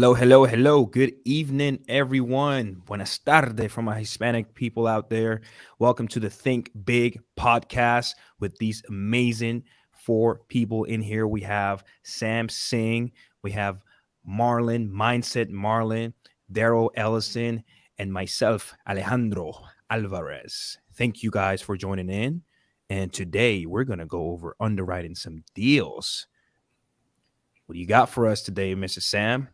Hello, hello, hello. Good evening, everyone. Buenas tardes from my Hispanic people out there. Welcome to the Think Big podcast with these amazing four people in here. We have Sam Singh, we have Marlon, Mindset Marlon, Daryl Ellison, and myself, Alejandro Alvarez. Thank you guys for joining in. And today we're going to go over underwriting some deals. What do you got for us today, Mr. Sam?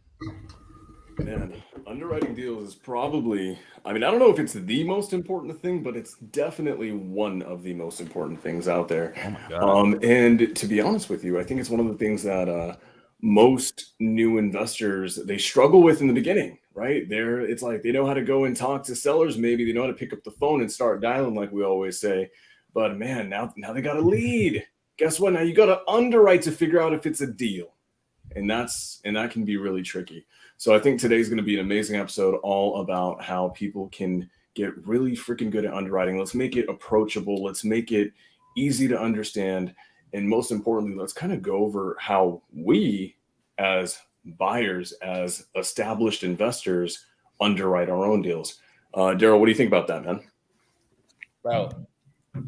Man, underwriting deals is probably, I don't know if it's the most important thing, but it's definitely one of the most important things out there. Oh my God. And to be honest with you, I think it's one of the things that most new investors they struggle with in the beginning, right? It's like they know how to go and talk to sellers, maybe they know how to pick up the phone and start dialing, like we always say. But man, now they got a lead. Guess what? Now you got to underwrite to figure out if it's a deal, and that can be really tricky. So I think today's going to be an amazing episode all about how people can get really freaking good at underwriting. Let's make it approachable. Let's make it easy to understand. And most importantly, let's kind of go over how we, as buyers, as established investors, underwrite our own deals. Daryl, what do you think about that, man? Bro,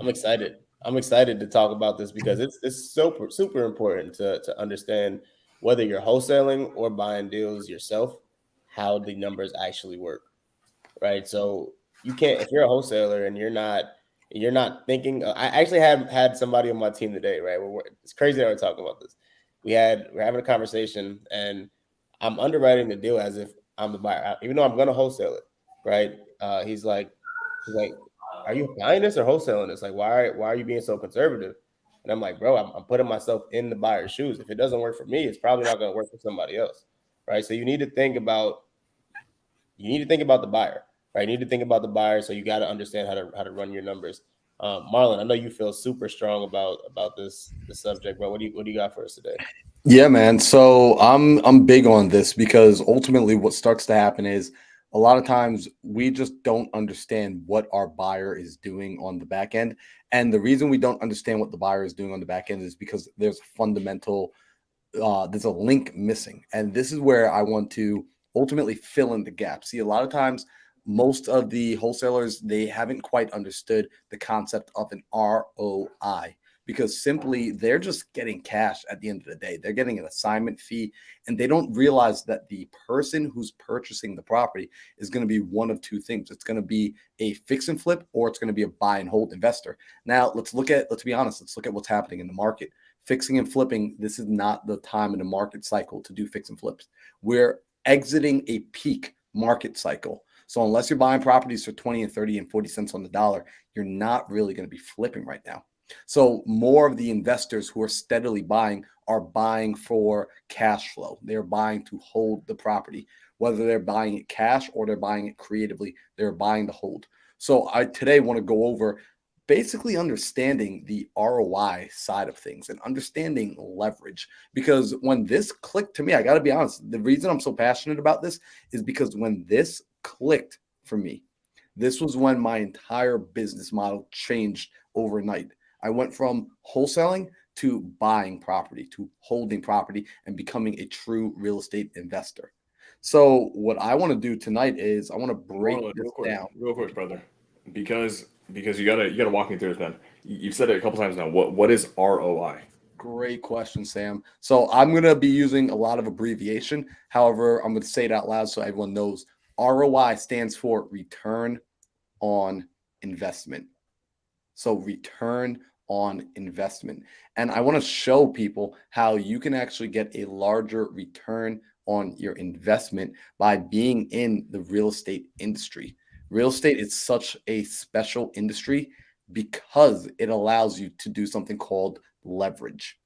I'm excited. I'm excited to talk about this because it's super important to understand whether you're wholesaling or buying deals yourself, how the numbers actually work, right? So you can't if you're a wholesaler and you're not thinking. I actually had somebody on my team today, right? It's crazy that we're talking about this. We're having a conversation and I'm underwriting the deal as if I'm the buyer, even though I'm going to wholesale it, right? He's like, are you buying this or wholesaling this? Like, why are you being so conservative? And I'm like, bro, I'm putting myself in the buyer's shoes. If it doesn't work for me, it's probably not going to work for somebody else, right? So you need to think about the buyer, right? You need to think about the buyer. So you got to understand how to run your numbers. Marlon, I know you feel super strong about this subject, bro. What do you got for us today? Yeah, man. So I'm big on this because ultimately what starts to happen is a lot of times we just don't understand what our buyer is doing on the back end. And the reason we don't understand what the buyer is doing on the back end is because there's a link missing. And this is where I want to ultimately fill in the gap. See, a lot of times most of the wholesalers they haven't quite understood the concept of an ROI because simply they're just getting cash at the end of the day. They're getting an assignment fee and they don't realize that the person who's purchasing the property is going to be one of two things. It's going to be a fix and flip or it's going to be a buy and hold investor. Now, let's be honest, let's look at what's happening in the market. Fixing and flipping, this is not the time in the market cycle to do fix and flips. We're exiting a peak market cycle. So unless you're buying properties for 20 and 30 and 40 cents on the dollar, you're not really going to be flipping right now. So more of the investors who are steadily buying are buying for cash flow. They're buying to hold the property, whether they're buying it cash or they're buying it creatively, they're buying to hold. So I today want to go over basically understanding the ROI side of things and understanding leverage. Because when this clicked to me, I got to be honest, the reason I'm so passionate about this is because when this clicked for me, this was when my entire business model changed overnight. I went from wholesaling to buying property, to holding property, and becoming a true real estate investor. So, what I want to do tonight is I want to break Marlon, this down. real quick, brother, because you gotta walk me through this, man. You've said it a couple times now. What is ROI? Great question, Sam. So I'm going to be using a lot of abbreviation. However, I'm going to say it out loud so everyone knows. ROI stands for return on investment. So return on investment. And I want to show people how you can actually get a larger return on your investment by being in the real estate industry. Real estate is such a special industry because it allows you to do something called leverage.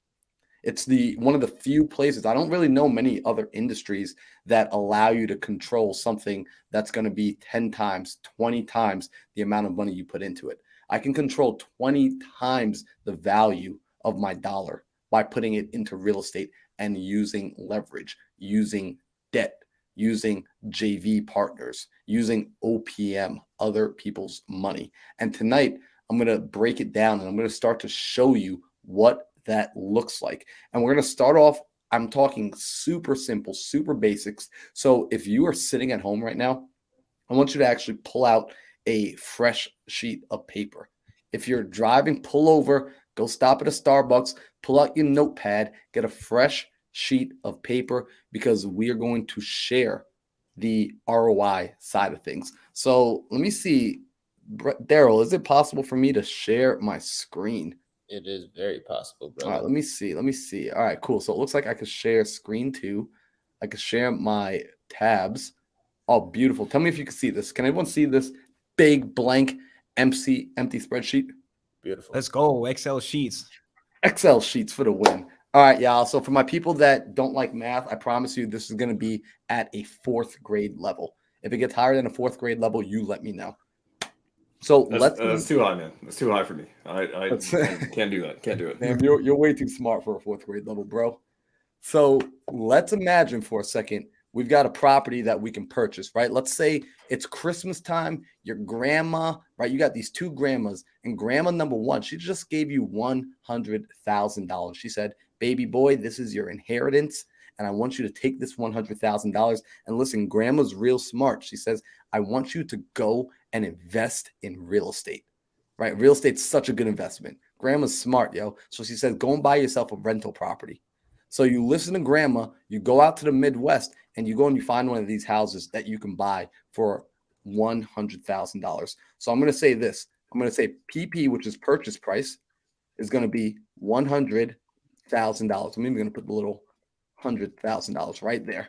It's the one of the few places I don't really know many other industries that allow you to control something that's going to be 10 times, 20 times the amount of money you put into it. I can control 20 times the value of my dollar by putting it into real estate and using leverage, using debt, using JV partners, using OPM, other people's money. And tonight, I'm going to break it down and I'm going to start to show you what that looks like. And we're going to start off I'm talking super simple, super basics. So if you are sitting at home right now, I want you to actually pull out a fresh sheet of paper. If you're driving, pull over, go stop at a Starbucks, pull out your notepad, get a fresh sheet of paper because we are going to share the ROI side of things. So let me see. Daryl, is it possible for me to share my screen? It is very possible, All right, brother. let me see. Let me see. All right, cool. So it looks like I could share screen too. I could share my tabs. Oh, beautiful. Tell me if you can see this. Can everyone see this big blank empty spreadsheet? Beautiful. Let's go. Excel sheets. Excel sheets for the win. All right, y'all. So for my people that don't like math, I promise you this is going to be at a 4th grade level. If it gets higher than a 4th grade level, you let me know. So That's too high, man. That's too high for me. I can't do that. Can't do it. Damn, you're way too smart for a 4th grade level, bro. So let's imagine for a second we've got a property that we can purchase, right? Let's say it's Christmas time, your grandma, right? You got these 2 grandmas, and grandma number 1, she just gave you $100,000. She said, baby boy, this is your inheritance, and I want you to take this $100,000. And listen, grandma's real smart. She says, I want you to go and invest in real estate, right? Real estate's such a good investment. Grandma's smart, yo. So she says, go and buy yourself a rental property. So you listen to grandma, you go out to the Midwest, and you go and you find one of these houses that you can buy for $100,000. So I'm going to say this. I'm going to say PP, which is purchase price, is going to be $100,000. I'm even going to put the little $100,000 right there,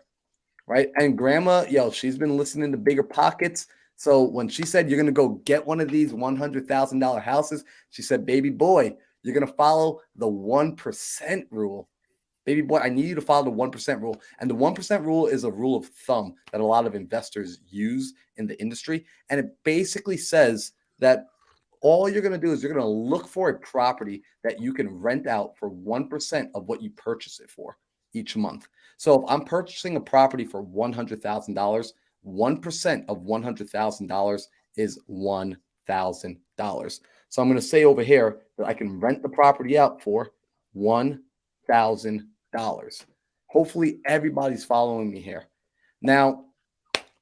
right? And grandma, yo, she's been listening to Bigger Pockets. So when she said you're going to go get one of these $100,000 houses, she said, baby boy, you're going to follow the 1% rule. Baby boy, I need you to follow the 1% rule. And the 1% rule is a rule of thumb that a lot of investors use in the industry. And it basically says that all you're going to do is you're going to look for a property that you can rent out for 1% of what you purchase it for each month. So if I'm purchasing a property for $100,000, 1% of $100,000 is $1,000. So I'm going to say over here that I can rent the property out for $1,000. Hopefully everybody's following me here. Now,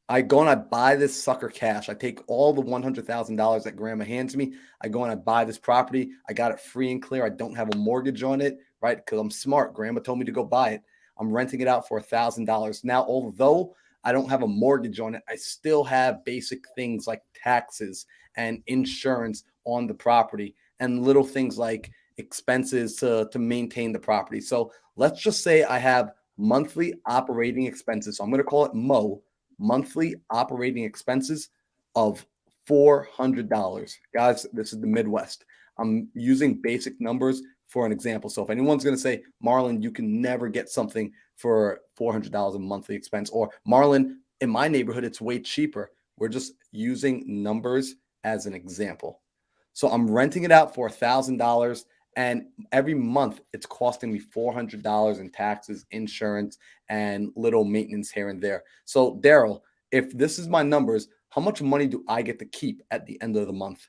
I go and I buy this sucker cash. I take all the $100,000 that grandma hands me. I go and I buy this property. I got it free and clear. I don't have a mortgage on it, right? Because I'm smart. Grandma told me to go buy it. I'm renting it out for $1,000. Now, although I don't have a mortgage on it, I still have basic things like taxes and insurance on the property and little things like expenses to maintain the property. So let's just say I have monthly operating expenses. So I'm going to call it MO, monthly operating expenses of $400. Guys, this is the Midwest. I'm using basic numbers for an example. So if anyone's going to say, Marlon, you can never get something for $400 a monthly expense, or Marlon, in my neighborhood, it's way cheaper. We're just using numbers as an example. So I'm renting it out for $1,000. And every month it's costing me $400 in taxes, insurance, and little maintenance here and there. So Daryl, if this is my numbers, how much money do I get to keep at the end of the month?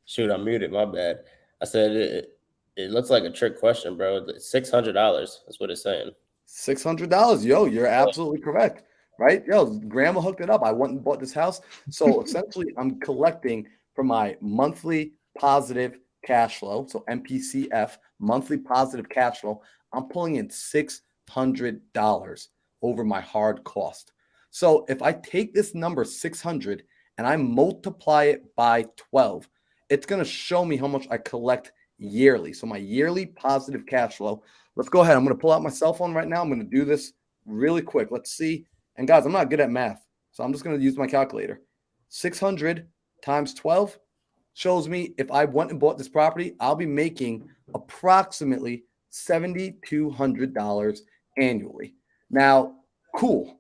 Shoot, I'm muted. My bad. I said it looks like a trick question, bro. $600. That's what it's saying. $600. Yo, you're absolutely correct. Right? Yo, grandma hooked it up. I went and bought this house. So essentially, I'm collecting for my monthly positive cash flow. So MPCF, monthly positive cash flow. I'm pulling in $600 over my hard cost. So if I take this number 600 and I multiply it by 12, it's going to show me how much I collect yearly. So my yearly positive cash flow. Let's go ahead. I'm going to pull out my cell phone right now. I'm going to do this really quick. Let's see. And guys, I'm not good at math, so I'm just going to use my calculator. 600 times 12 shows me if I went and bought this property, I'll be making approximately $7,200 annually. Now, cool.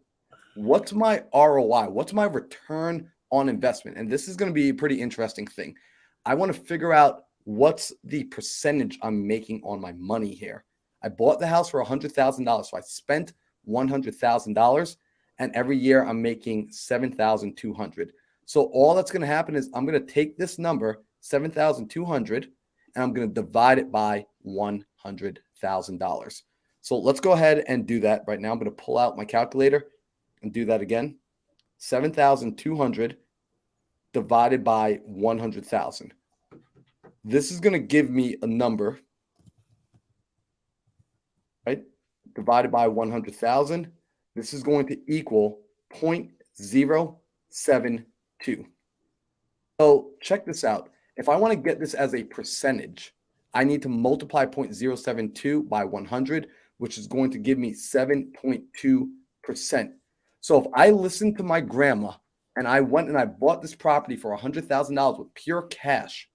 What's my ROI? What's my return on investment? And this is going to be a pretty interesting thing. I want to figure out what's the percentage I'm making on my money here. I bought the house for $100,000, so I spent $100,000. And every year I'm making $7,200. So all that's going to happen is I'm going to take this number, $7,200. and I'm going to divide it by $100,000. So let's go ahead and do that right now. I'm going to pull out my calculator and do that again. 7,200 divided by 100,000. This is going to give me a number, right? Divided by 100,000. This is going to equal 0.072. So check this out. If I want to get this as a percentage, I need to multiply 0.072 by 100, which is going to give me 7.2%. So if I listen to my grandma and I went and I bought this property for $100,000 with pure cash,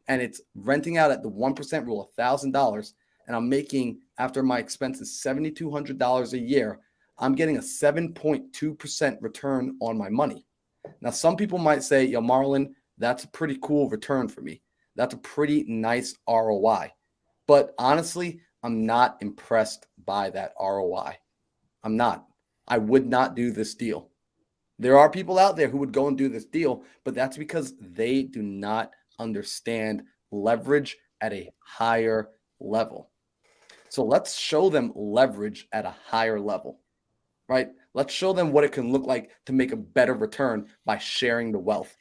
and it's renting out at the 1% rule, $1,000, and I'm making, after my expenses, $7,200 a year, I'm getting a 7.2% return on my money. Now, some people might say, yo, Marlon, that's a pretty cool return for me. That's a pretty nice ROI. But honestly, I'm not impressed by that ROI. I'm not. I would not do this deal. There are people out there who would go and do this deal, but that's because they do not understand leverage at a higher level. So let's show them leverage at a higher level, right? Let's show them what it can look like to make a better return by sharing the wealth,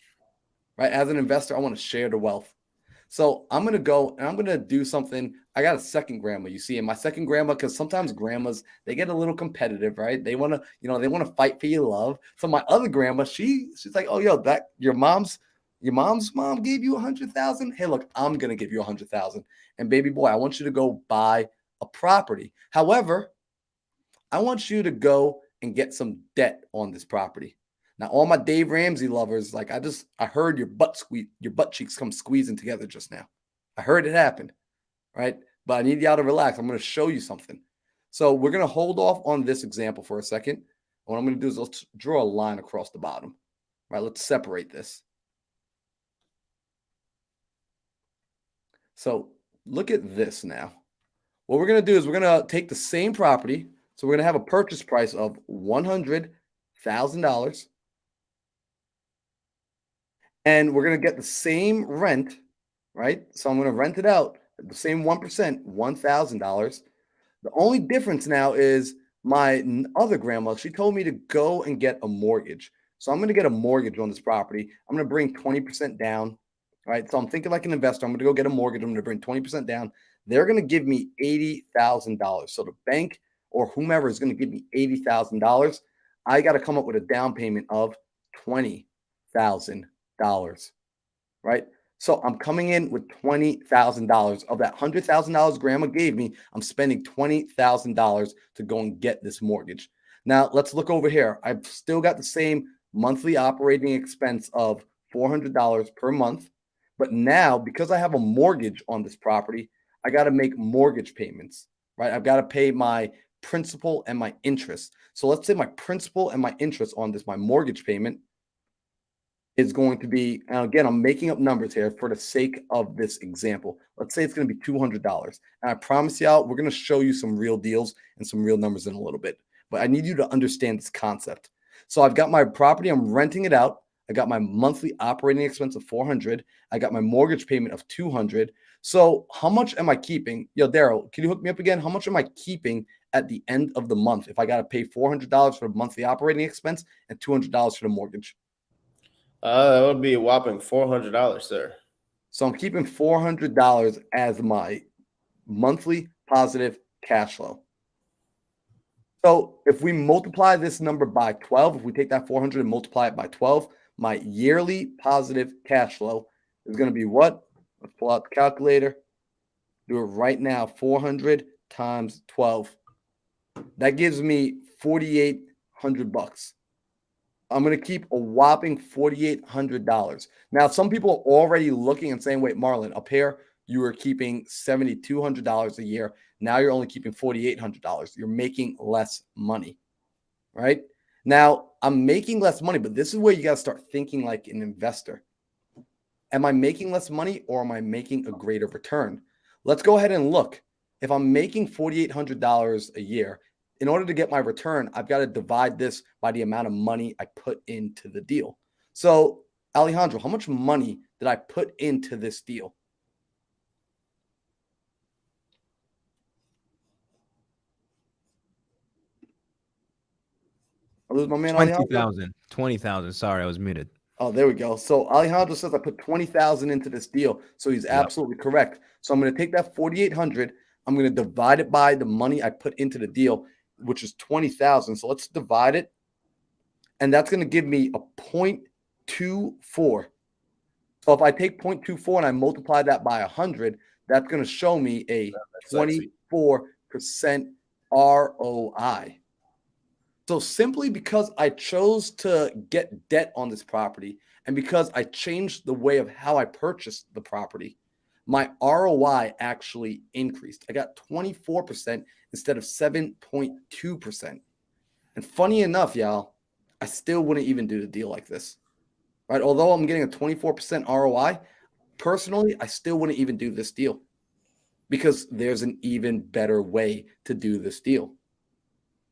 right? As an investor, I want to share the wealth. So I'm going to go and I'm going to do something. I got a second grandma, you see, and my second grandma, because sometimes grandmas, they get a little competitive, right? They want to, they want to fight for your love. So my other grandma, she's like, oh, yo, that your mom's mom gave you 100,000. Hey, look, I'm going to give you 100,000. And baby boy, I want you to go buy a property. However, I want you to go and get some debt on this property. Now, all my Dave Ramsey lovers, like I heard your butt cheeks come squeezing together just now. I heard it happen, right? But I need y'all to relax. I'm going to show you something. So we're going to hold off on this example for a second. What I'm going to do is let's draw a line across the bottom, right? Let's separate this. So look at this now. What we're going to do is we're going to take the same property. So we're going to have a purchase price of $100,000. And we're going to get the same rent, right? So I'm going to rent it out at the same 1%, $1,000. The only difference now is my other grandma, she told me to go and get a mortgage. So I'm going to get a mortgage on this property. I'm going to bring 20% down, right? So I'm thinking like an investor. I'm going to go get a mortgage. I'm going to bring 20% down. They're going to give me $80,000. So the bank or whomever is going to give me $80,000. I got to come up with a down payment of $20,000. Right? So I'm coming in with $20,000 of that $100,000 grandma gave me. I'm spending $20,000 to go and get this mortgage. Now let's look over here. I've still got the same monthly operating expense of $400 per month. But now, because I have a mortgage on this property, I got to make mortgage payments, right? I've got to pay my principal and my interest. So let's say my principal and my interest on this, my mortgage payment, is going to be, and again, I'm making up numbers here for the sake of this example. Let's say it's going to be $200. And I promise y'all, we're going to show you some real deals and some real numbers in a little bit. But I need you to understand this concept. So I've got my property, I'm renting it out. I got my monthly operating expense of $400. I got my mortgage payment of $200. So how much am I keeping? Yo, Daryl, can you hook me up again? How much am I keeping at the end of the month if I got to pay $400 for the monthly operating expense and $200 for the mortgage? That would be a whopping $400, sir. So I'm keeping $400 as my monthly positive cash flow. So if we multiply this number by 12, if we take that 400 and multiply it by 12, my yearly positive cash flow is going to be what? Let's pull out the calculator. Do it right now. 400 times 12. That gives me $4,800. I'm going to keep a whopping $4,800. Now, some people are already looking and saying, wait, Marlon, up here, you were keeping $7,200 a year. Now you're only keeping $4,800. You're making less money, right? Now, I'm making less money, but this is where you got to start thinking like an investor. Am I making less money or am I making a greater return? Let's go ahead and look. If I'm making $4,800 a year, in order to get my return, I've got to divide this by the amount of money I put into the deal. So, Alejandro, how much money did I put into this deal? I lose my man Alejandro. 20,000. 20,000. Sorry, I was muted. Oh, there we go. So Alejandro says I put 20,000 into this deal. So he's absolutely correct. So I'm going to take that 4,800. I'm going to divide it by the money I put into the deal, which is 20,000. So let's divide it. And that's going to give me a 0.24. So if I take 0.24 and I multiply that by 100, that's going to show me a 24% ROI. So simply because I chose to get debt on this property and because I changed the way of how I purchased the property, my ROI actually increased. I got 24% instead of 7.2%. And funny enough, y'all, I still wouldn't even do the deal like this, right? Although I'm getting a 24% ROI, personally, I still wouldn't even do this deal because there's an even better way to do this deal,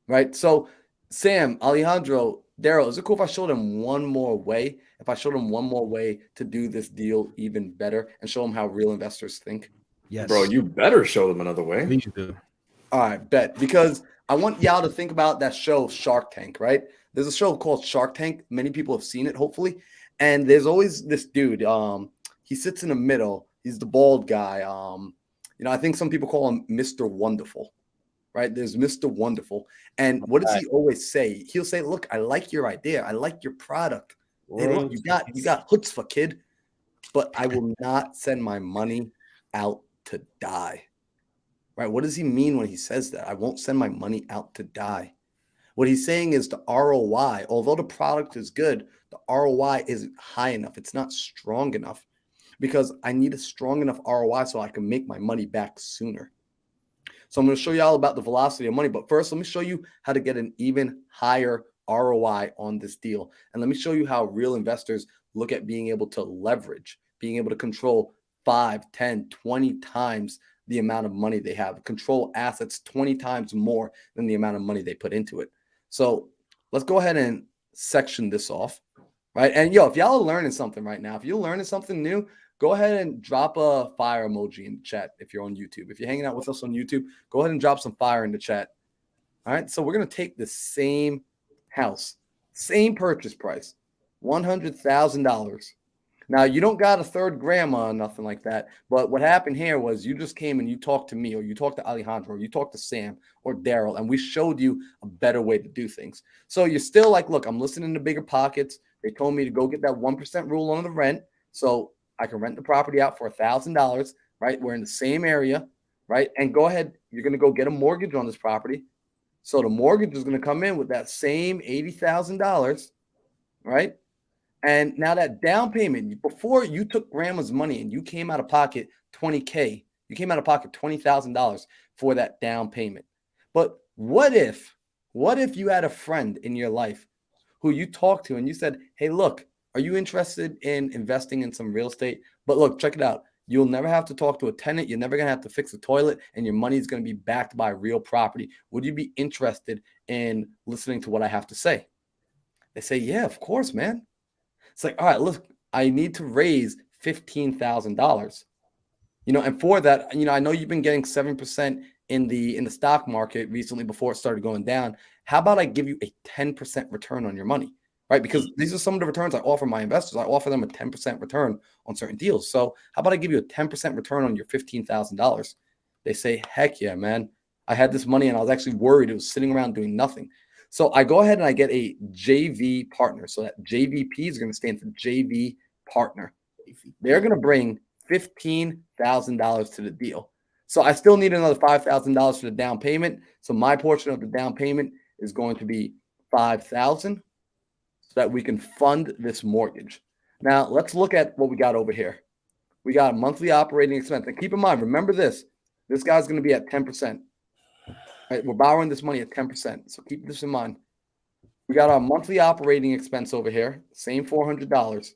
right? So Sam, Alejandro, Daryl, is it cool if I showed him one more way? If I showed him one more way to do this deal even better and show him how real investors think? Yes. Bro, you better show them another way. Please do. All right, bet. Because I want y'all to think about that show Shark Tank, right? There's a show called Shark Tank. Many people have seen it, hopefully. And there's always this dude. He sits in the middle. He's the bald guy. I think some people call him Mr. Wonderful. Right? There's Mr. Wonderful. And what does he always say? He'll say, look, I like your idea. I like your product. Hey, look, you got chutzpah, kid. But I will not send my money out to die. Right? What does he mean when he says that? I won't send my money out to die. What he's saying is the ROI, although the product is good, the ROI isn't high enough. It's not strong enough because I need a strong enough ROI so I can make my money back sooner. So I'm going to show you all about the velocity of money. But first, let me show you how to get an even higher ROI on this deal. And let me show you how real investors look at being able to leverage, being able to control 5, 10, 20 times the amount of money they have, control assets 20 times more than the amount of money they put into it. So let's go ahead and section this off, right? And if y'all are learning something right now, if you're learning something new, go ahead and drop a fire emoji in the chat if you're on YouTube. If you're hanging out with us on YouTube, go ahead and drop some fire in the chat. All right, so we're going to take the same house, same purchase price, $100,000. Now, you don't got a third grandma or nothing like that, but what happened here was you just came and you talked to me or you talked to Alejandro or you talked to Sam or Daryl, and we showed you a better way to do things. So you're still like, look, I'm listening to Bigger Pockets. They told me to go get that 1% rule on the rent, so I can rent the property out for $1,000, right? We're in the same area, right? And go ahead, you're going to go get a mortgage on this property. So the mortgage is going to come in with that same $80,000, right? And now that down payment, before you took grandma's money and you came out of pocket $20K, you came out of pocket $20,000 for that down payment. But what if you had a friend in your life who you talked to and you said, hey, look, are you interested in investing in some real estate? But look, check it out. You'll never have to talk to a tenant. You're never going to have to fix a toilet, and your money is going to be backed by real property. Would you be interested in listening to what I have to say? They say, yeah, of course, man. It's like, all right, look, I need to raise $15,000. And for that, I know you've been getting 7% in the stock market recently before it started going down. How about I give you a 10% return on your money? Right? Because these are some of the returns I offer my investors. I offer them a 10% return on certain deals. So how about I give you a 10% return on your $15,000? They say, heck yeah, man. I had this money and I was actually worried it was sitting around doing nothing. So I go ahead and I get a JV partner. So that JVP is going to stand for JV partner. They're going to bring $15,000 to the deal. So I still need another $5,000 for the down payment. So my portion of the down payment is going to be $5,000 so that we can fund this mortgage. Now let's look at what we got over here. We got a monthly operating expense. And keep in mind, remember this guy's going to be at 10%. Right? We're borrowing this money at 10%. So keep this in mind. We got our monthly operating expense over here, same $400.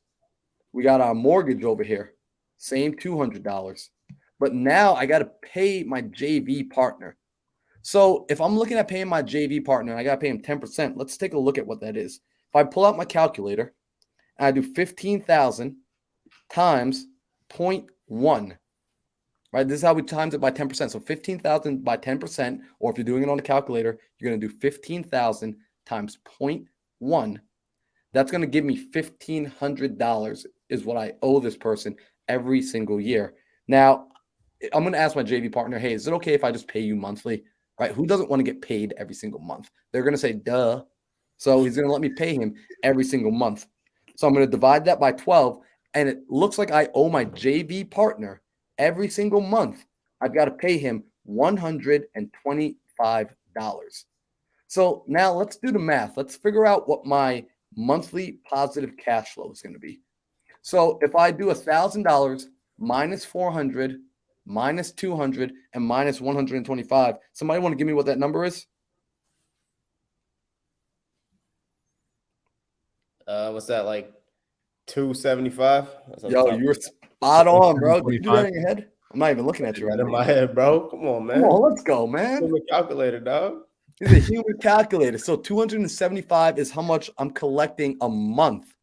We got our mortgage over here, same $200. But now I got to pay my JV partner. So if I'm looking at paying my JV partner and I got to pay him 10%, let's take a look at what that is. If I pull out my calculator and I do 15,000 times 0.1, right? This is how we times it by 10%. So 15,000 by 10%, or if you're doing it on the calculator, you're going to do 15,000 times One, that's going to give me $1,500 is what I owe this person every single year. Now, I'm going to ask my JV partner, hey, is it okay if I just pay you monthly? Right? Who doesn't want to get paid every single month? They're going to say, duh. So he's going to let me pay him every single month. So I'm going to divide that by 12. And it looks like I owe my JV partner every single month. I've got to pay him $125. So now let's do the math. Let's figure out what my monthly positive cash flow is going to be. So if I do $1,000 minus 400 minus 200 and minus 125, somebody want to give me what that number is? What's that, like 275? Yo, you're spot on, bro. Did you do that in your head? I'm not even looking at you right in now. my head, bro. Come on, man. Come on, let's go, man. Human calculator, dog. It's a human calculator. So 275 is how much I'm collecting a month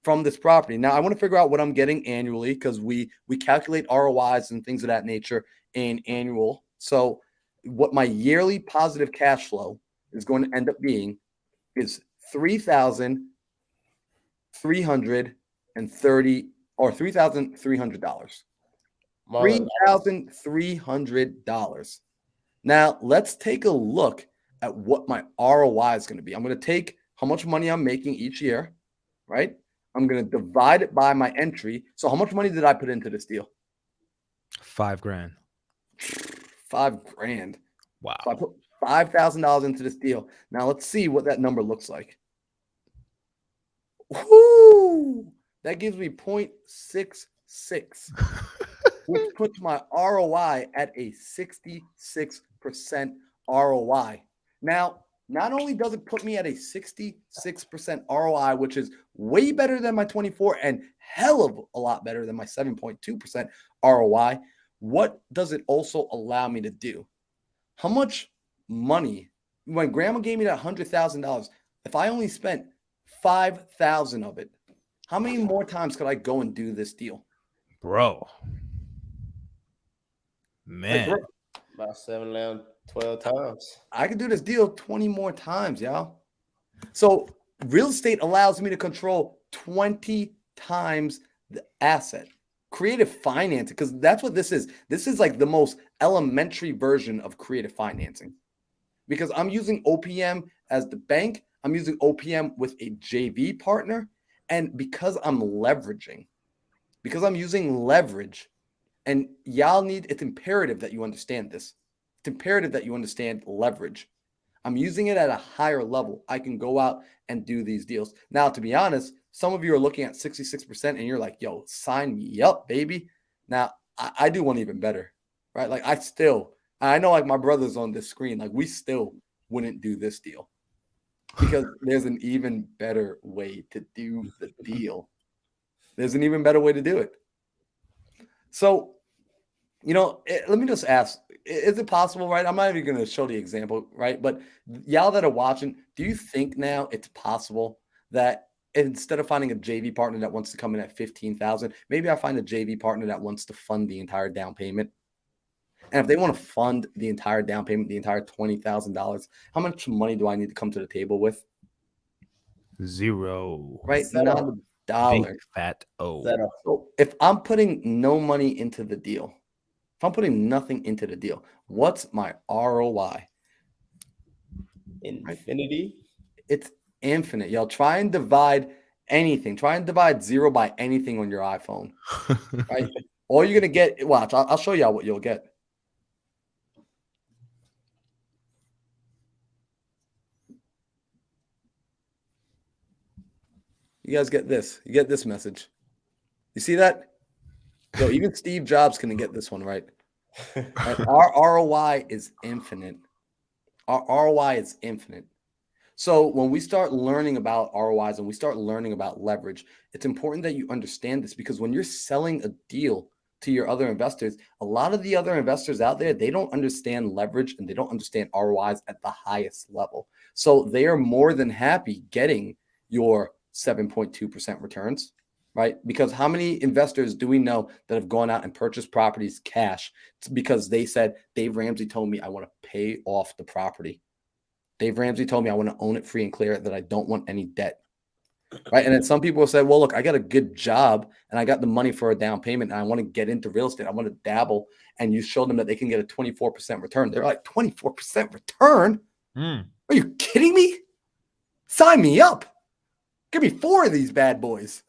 from this property. Now I want to figure out what I'm getting annually because we calculate ROIs and things of that nature in annual. So what my yearly positive cash flow is going to end up being is $3,330 or $3,300. $3,300. Now let's take a look at what my ROI is going to be. I'm going to take how much money I'm making each year, right? I'm going to divide it by my entry. So how much money did I put into this deal? $5,000. $5,000. Wow. So I put $5,000 into this deal. Now let's see what that number looks like. Woo! That gives me 0.66, which puts my ROI at a 66% ROI. Now, not only does it put me at a 66% ROI, which is way better than my 24 and hell of a lot better than my 7.2% ROI, what does it also allow me to do? How much money, when grandma gave me that $100,000, if I only spent 5,000 of it, how many more times could I go and do this deal? Bro. Man. Like, bro, About 12 times. I could do this deal 20 more times, y'all. So real estate allows me to control 20 times the asset. Creative financing, because that's what this is. This is like the most elementary version of creative financing. Because I'm using OPM as the bank, I'm using OPM with a JV partner, and because I'm using leverage, and it's imperative that you understand this. It's imperative that you understand leverage. I'm using it at a higher level. I can go out and do these deals. Now, to be honest, some of you are looking at 66% and you're like, yo, sign me up, baby. Now, I do one even better, right? Like I know like my brother's on this screen, like we still wouldn't do this deal because there's an even better way to do the deal. There's an even better way to do it. So, let me just ask, is it possible, right? I'm not even going to show the example, right? But y'all that are watching, do you think now it's possible that instead of finding a JV partner that wants to come in at 15,000, maybe I find a JV partner that wants to fund the entire down payment? And if they want to fund the entire down payment, the entire $20,000, how much money do I need to come to the table with? Zero. Right? Not a dollar. Big fat O. So if I'm putting no money into the deal, if I'm putting nothing into the deal, what's my ROI? Infinity. It's infinite. Y'all try and divide anything. Try and divide zero by anything on your iPhone. Right? All you're going to get, watch, I'll show y'all what you'll get. You guys get this. You get this message. You see that? Yo, even Steve Jobs can get this one right. Right? Our ROI is infinite. Our ROI is infinite. So when we start learning about ROIs and we start learning about leverage, it's important that you understand this because when you're selling a deal to your other investors, a lot of the other investors out there, they don't understand leverage and they don't understand ROIs at the highest level. So they are more than happy getting your 7.2% returns, right? Because how many investors do we know that have gone out and purchased properties cash? It's because they said, Dave Ramsey told me I want to pay off the property. Dave Ramsey told me I want to own it free and clear, that I don't want any debt. Right. And then some people say, well, look, I got a good job and I got the money for a down payment and I want to get into real estate. I want to dabble. And you show them that they can get a 24% return. They're like, 24% return? Are you kidding me? Sign me up. Give me 4 of these bad boys.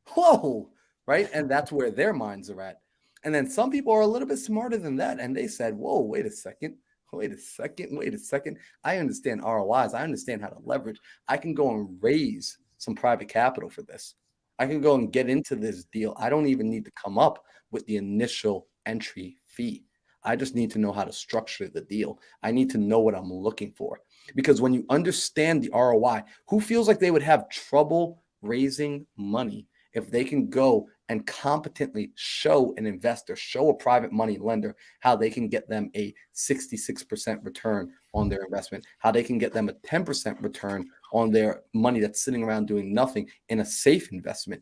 Whoa. Right. And that's where their minds are at. And then some people are a little bit smarter than that. And they said, whoa, wait a second. I understand ROIs. I understand how to leverage. I can go and raise some private capital for this. I can go and get into this deal. I don't even need to come up with the initial entry fee. I just need to know how to structure the deal. I need to know what I'm looking for. Because when you understand the ROI, who feels like they would have trouble raising money if they can go and competently show an investor, show a private money lender how they can get them a 66% return on their investment, how they can get them a 10% return on their money that's sitting around doing nothing in a safe investment.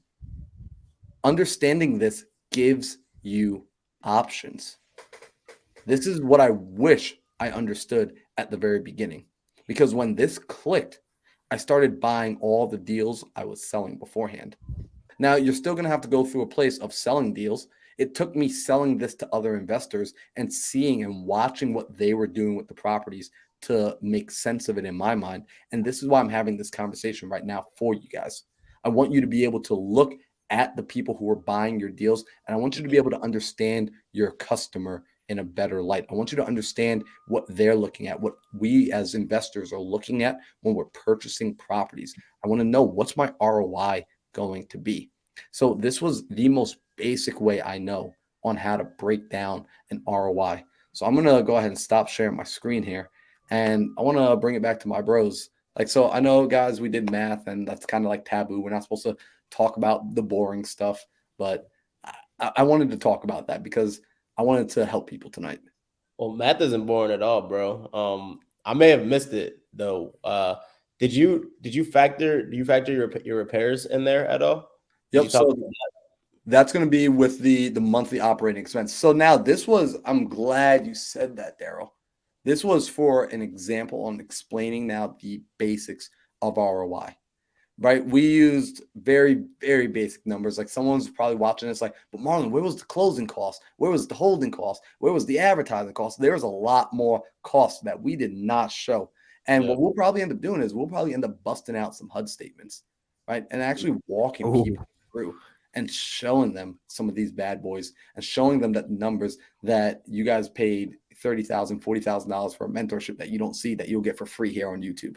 Understanding this gives you options. This is what I wish I understood at the very beginning, because when this clicked, I started buying all the deals I was selling beforehand. Now, you're still going to have to go through a place of selling deals. It took me selling this to other investors and seeing and watching what they were doing with the properties to make sense of it in my mind. And this is why I'm having this conversation right now for you guys. I want you to be able to look at the people who are buying your deals, and I want you to be able to understand your customer in a better light. I want you to understand what they're looking at, what we as investors are looking at when we're purchasing properties. I want to know, what's my ROI going to be? So this was the most basic way I know on how to break down an ROI. So I'm going to go ahead and stop sharing my screen here, and I want to bring it back to my bros. Like, so I know, guys, we did math and that's kind of like taboo. We're not supposed to talk about the boring stuff, but I wanted to talk about that because I wanted to help people tonight. Well, math isn't boring at all, bro. I may have missed it though. Do you factor your repairs in there at all? Yep. So that's going to be with the monthly operating expense. So now I'm glad you said that, Daryl. This was for an example on explaining now the basics of ROI, right? We used very, very basic numbers. Like, someone's probably watching this like, but Marlon, where was the closing cost? Where was the holding cost? Where was the advertising cost? There's a lot more costs that we did not show. And what we'll probably end up doing is we'll probably end up busting out some HUD statements, right? And actually walking people through and showing them some of these bad boys and showing them that numbers that you guys paid $30,000, $40,000 for a mentorship that you don't see, that you'll get for free here on YouTube.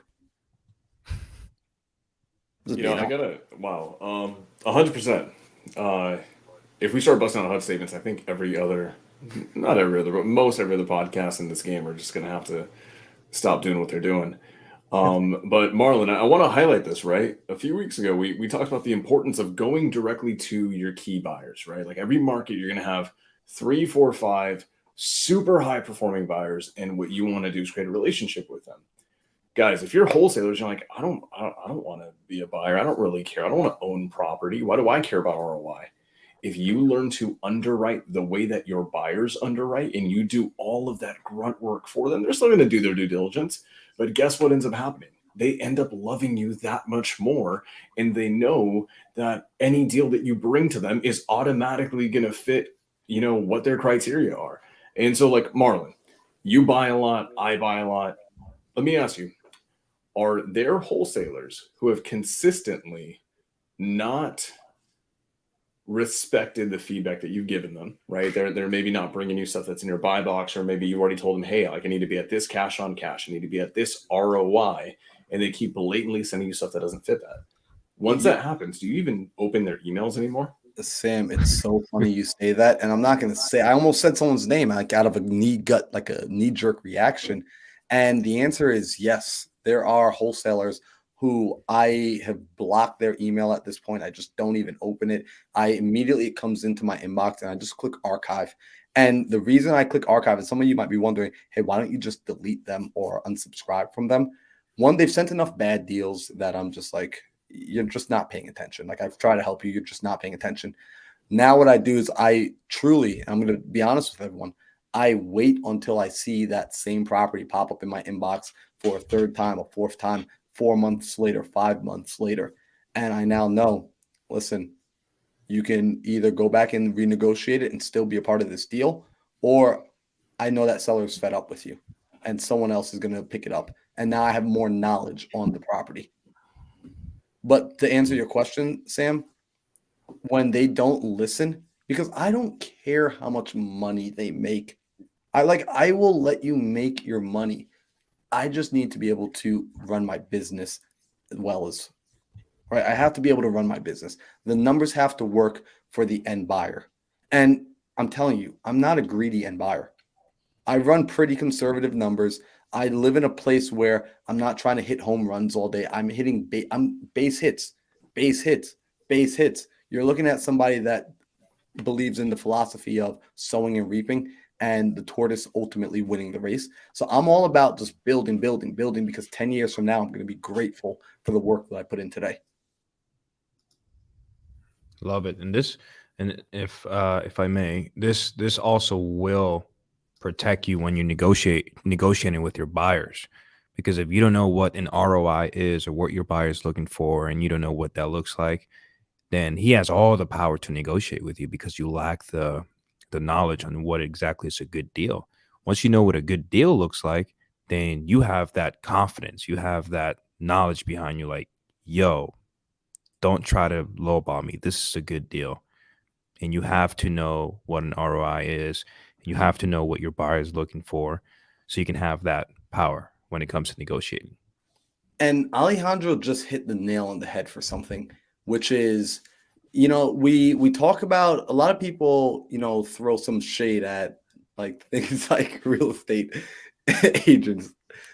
I gotta, 100%. If we start busting out HUD statements, I think not every other, but most every other podcast in this game are just gonna have to stop doing what they're doing. But Marlon, I want to highlight this, right? A few weeks ago, we talked about the importance of going directly to your key buyers, right? Like, every market, you're going to have 3, 4, 5 super high performing buyers. And what you want to do is create a relationship with them. Guys, if you're wholesalers, you're like, I don't want to be a buyer. I don't really care. I don't want to own property. Why do I care about ROI? If you learn to underwrite the way that your buyers underwrite and you do all of that grunt work for them, they're still going to do their due diligence. But guess what ends up happening? They end up loving you that much more. And they know that any deal that you bring to them is automatically going to fit, what their criteria are. And so, like, Marlon, you buy a lot, I buy a lot. Let me ask you, are there wholesalers who have consistently not respected the feedback that you've given them, right? They're maybe not bringing you stuff that's in your buy box, or maybe you already told them, hey, like, I need to be at this cash on cash. I need to be at this ROI. And they keep blatantly sending you stuff that doesn't fit that. Once that happens, do you even open their emails anymore? Sam, it's so funny you say that. And I'm not going to say, I almost said someone's name, like, out of a knee-jerk reaction. And the answer is yes. There are wholesalers who I have blocked their email at this point. I just don't even open it. It comes into my inbox and I just click archive. And the reason I click archive is, some of you might be wondering, hey, why don't you just delete them or unsubscribe from them? One, they've sent enough bad deals that I'm just like, you're just not paying attention. Like, I've tried to help you. You're just not paying attention. Now what I do is I'm going to be honest with everyone, I wait until I see that same property pop up in my inbox for a third time, a fourth time, 4 months later, 5 months later. And I now know, listen, you can either go back and renegotiate it and still be a part of this deal, or I know that seller's fed up with you and someone else is going to pick it up. And now I have more knowledge on the property. But to answer your question, Sam, when they don't listen, because I don't care how much money they make. I will let you make your money. I just need to be able to run my business as well as right. I have to be able to run my business. The numbers have to work for the end buyer. And I'm telling you, I'm not a greedy end buyer. I run pretty conservative numbers. I live in a place where I'm not trying to hit home runs all day. I'm hitting I'm base hits, base hits, base hits. You're looking at somebody that believes in the philosophy of sowing and reaping and the tortoise ultimately winning the race. So I'm all about just building, building, building because 10 years from now, I'm going to be grateful for the work that I put in today. Love it. And if I may, this also will protect you when you negotiating with your buyers. Because if you don't know what an ROI is or what your buyer is looking for, and you don't know what that looks like, then he has all the power to negotiate with you because you lack the knowledge on what exactly is a good deal. Once you know what a good deal looks like, then you have that confidence, you have that knowledge behind you, like, yo, don't try to lowball me. This is a good deal. And you have to know what an ROI is. You have to know what your buyer is looking for so you can have that power when it comes to negotiating. And Alejandro just hit the nail on the head for something, which is, we talk about a lot of people, throw some shade at like things like real estate agents.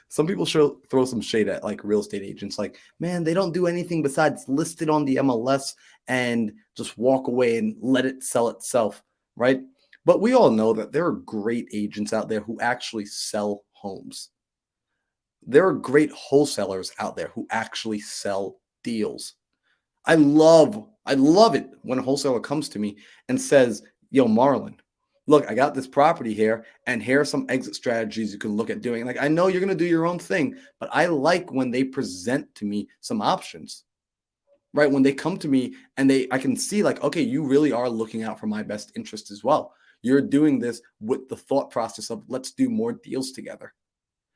Some people throw some shade at like real estate agents, like, man, they don't do anything besides list it on the MLS and just walk away and let it sell itself, right? But we all know that there are great agents out there who actually sell homes. There are great wholesalers out there who actually sell deals. I love it when a wholesaler comes to me and says, yo, Marlon, look, I got this property here, and here are some exit strategies you can look at doing. Like, I know you're going to do your own thing, but I like when they present to me some options, right? When they come to me and I can see like, okay, you really are looking out for my best interest as well. You're doing this with the thought process of let's do more deals together.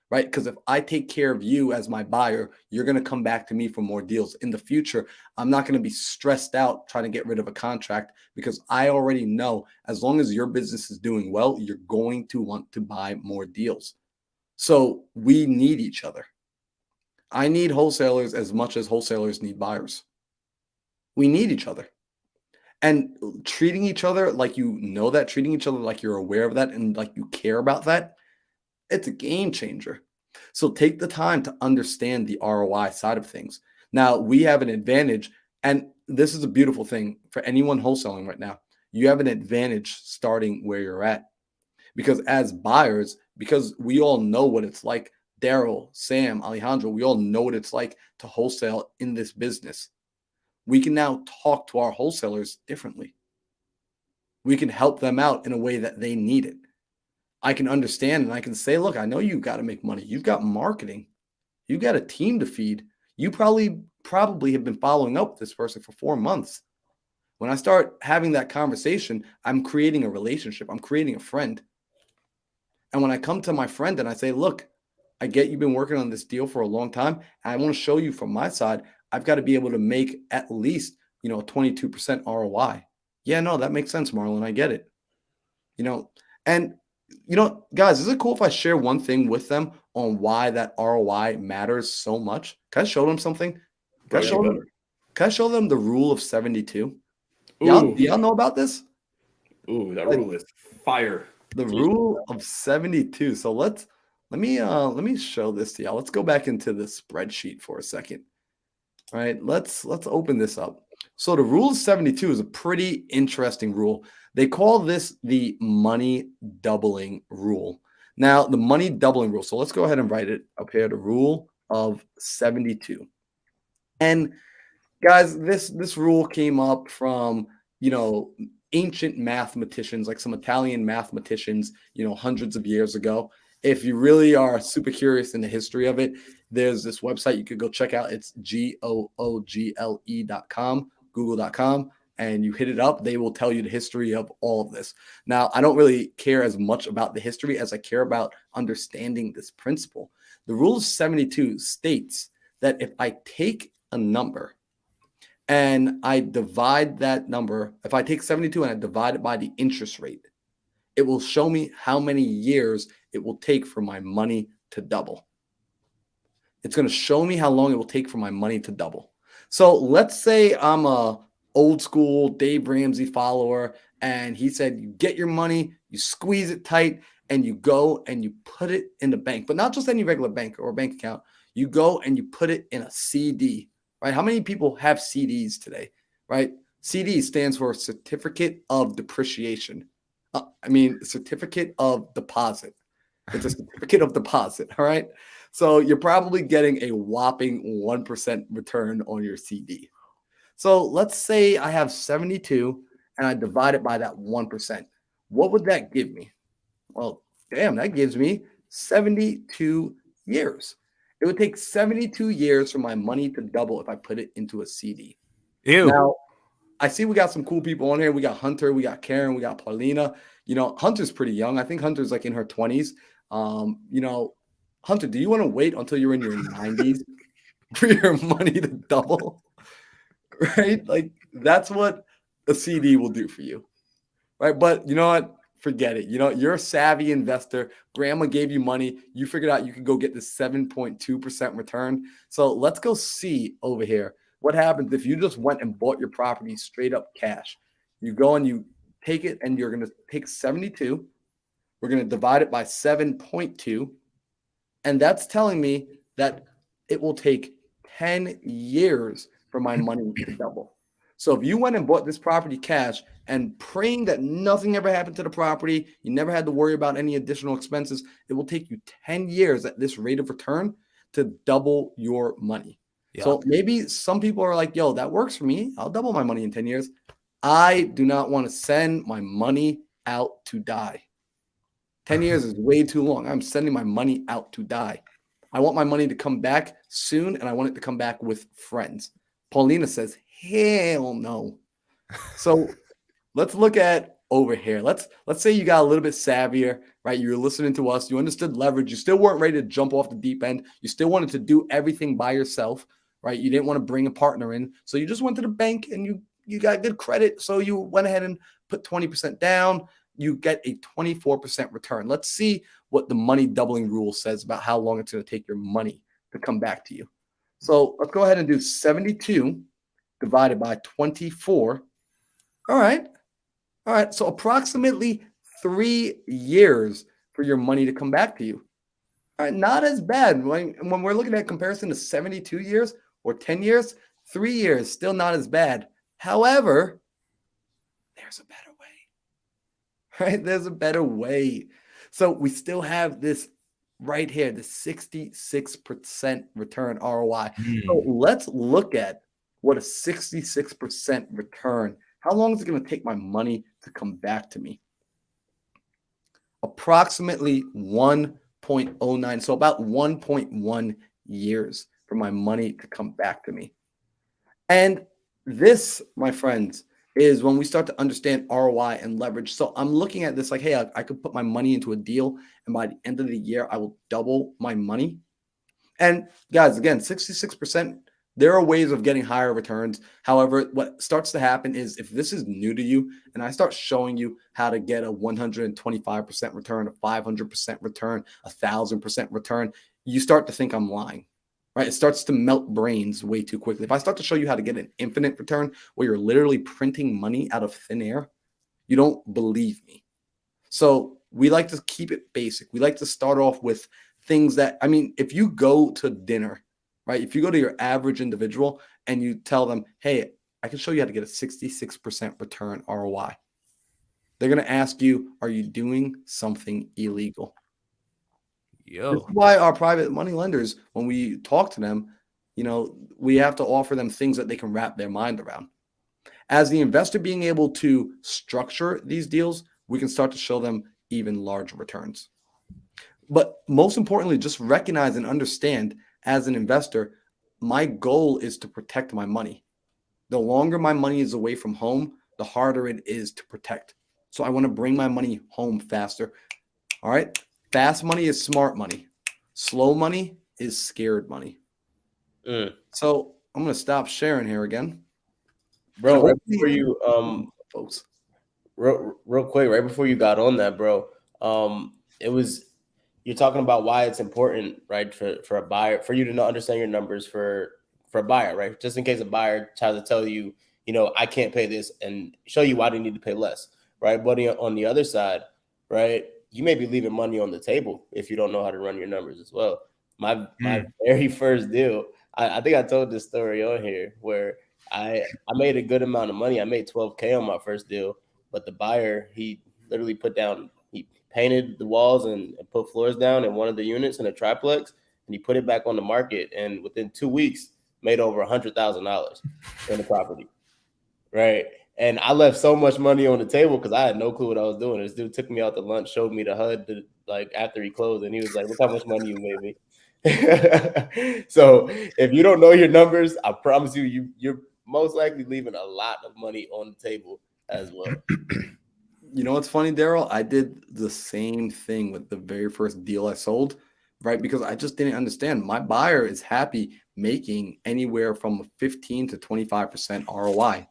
Right? Because if I take care of you as my buyer, you're going to come back to me for more deals. In the future, I'm not going to be stressed out trying to get rid of a contract because I already know as long as your business is doing well, you're going to want to buy more deals. So we need each other. I need wholesalers as much as wholesalers need buyers. We need each other. And treating each other like treating each other like you're aware of that and like you care about that, it's a game changer. So take the time to understand the ROI side of things. Now, we have an advantage, and this is a beautiful thing for anyone wholesaling right now. You have an advantage starting where you're at. Because as buyers, because we all know what it's like, Daryl, Sam, Alejandro, we all know what it's like to wholesale in this business. We can now talk to our wholesalers differently. We can help them out in a way that they need it. I can understand and I can say, look, I know you've got to make money. You've got marketing. You've got a team to feed. You probably have been following up with this person for 4 months. When I start having that conversation, I'm creating a relationship. I'm creating a friend. And when I come to my friend and I say, look, I get you've been working on this deal for a long time. And I want to show you from my side, I've got to be able to make at least, 22% ROI. Yeah, no, that makes sense, Marlon. I get it. And guys, is it cool if I share one thing with them on why that ROI matters so much? Can I show them something? Can I show them the rule of 72? Y'all know about this? Ooh, that rule is fire. The rule of 72. So let me show this to y'all. Let's go back into the spreadsheet for a second. All right, let's open this up. So the rule of 72 is a pretty interesting rule. They call this the money doubling rule. Now, the money doubling rule. So let's go ahead and write it up here. The rule of 72. And guys, this rule came up from, ancient mathematicians, like some Italian mathematicians, hundreds of years ago. If you really are super curious in the history of it, there's this website you could go check out. It's google.com, google.com, and you hit it up. They will tell you the history of all of this. Now, I don't really care as much about the history as I care about understanding this principle. The Rule of 72 states that if I take a number and I divide that number, if I take 72 and I divide it by the interest rate, it will show me how many years it will take for my money to double. It's going to show me how long it will take for my money to double. So let's say I'm a old school Dave Ramsey follower, and he said, you get your money, you squeeze it tight, and you go and you put it in the bank, but not just any regular bank or bank account. You go and you put it in a CD, right? How many people have CDs today, right? CD stands for Certificate of Depreciation. Certificate of deposit. It's a certificate of deposit. All right. So you're probably getting a whopping 1% return on your CD. So let's say I have 72 and I divide it by that 1%. What would that give me? Well, damn, that gives me 72 years. It would take 72 years for my money to double if I put it into a CD. Ew. Now, I see we got some cool people on here. We got Hunter, we got Karen, we got Paulina. Hunter's pretty young. I think Hunter's like in her 20s. Hunter, do you want to wait until you're in your 90s for your money to double? Right? Like, that's what a CD will do for you. Right? But you know what? Forget it. You're a savvy investor. Grandma gave you money. You figured out you could go get this 7.2% return. So let's go see over here what happens if you just went and bought your property straight up cash. You go and you take it, and you're going to take 72. We're going to divide it by 7.2. And that's telling me that it will take 10 years for my money to double. So if you went and bought this property cash and praying that nothing ever happened to the property, you never had to worry about any additional expenses, it will take you 10 years at this rate of return to double your money. Yeah. So maybe some people are like, yo, that works for me. I'll double my money in 10 years. I do not want to send my money out to die. 10 years is way too long. I'm sending my money out to die. I want my money to come back soon, and I want it to come back with friends. Paulina says, hell no. So let's look at over here. Let's say you got a little bit savvier, right? You were listening to us. You understood leverage. You still weren't ready to jump off the deep end. You still wanted to do everything by yourself, right? You didn't want to bring a partner in. So you just went to the bank and you got good credit. So you went ahead and put 20% down. You get a 24% return. Let's see what the money doubling rule says about how long it's going to take your money to come back to you. So let's go ahead and do 72 divided by 24. All right. So approximately 3 years for your money to come back to you. All right. Not as bad. When we're looking at comparison to 72 years or 10 years, 3 years, still not as bad. However, there's a better way. Right? There's a better way. So we still have this right here, the 66% return ROI. So let's look at what a 66% return. How long is it going to take my money to come back to me? Approximately 1.09. So about 1.1 years for my money to come back to me. And this, my friends, is when we start to understand ROI and leverage. So I'm looking at this like, hey, I could put my money into a deal, and by the end of the year, I will double my money. And guys, again, 66%, there are ways of getting higher returns. However, what starts to happen is if this is new to you and I start showing you how to get a 125% return, a 500% return, 1,000% return, you start to think I'm lying. Right? It starts to melt brains way too quickly. If I start to show you how to get an infinite return where you're literally printing money out of thin air, you don't believe me. So we like to keep it basic. We like to start off with things that, if you go to dinner, right? If you go to your average individual and you tell them, hey, I can show you how to get a 66% return ROI. They're going to ask you, are you doing something illegal? This is why our private money lenders, when we talk to them, we have to offer them things that they can wrap their mind around. As the investor being able to structure these deals, we can start to show them even larger returns. But most importantly, just recognize and understand as an investor, my goal is to protect my money. The longer my money is away from home, the harder it is to protect. So I want to bring my money home faster. All right. Fast money is smart money. Slow money is scared money. So I'm going to stop sharing here again. Bro, right before you folks. Real quick, right before you got on that, bro, it was you're talking about why it's important, right, for a buyer, for you to understand your numbers for a buyer, right? Just in case a buyer tries to tell you, I can't pay this, and show you why they need to pay less, right? But on the other side, right, you may be leaving money on the table if you don't know how to run your numbers as well. My very first deal, I think I told this story on here where I made a good amount of money. I made $12K on my first deal, but the buyer, he literally he painted the walls and put floors down in one of the units in a triplex, and he put it back on the market. And within 2 weeks, made over $100,000 in the property, right? And I left so much money on the table because I had no clue what I was doing. This dude took me out to lunch, showed me the HUD, like after he closed, and he was like, "Look how much money you made me." So if you don't know your numbers, I promise you're most likely leaving a lot of money on the table as well. You know what's funny, Daryl? I did the same thing with the very first deal I sold, right? Because I just didn't understand. My buyer is happy making anywhere from 15 to 25% ROI.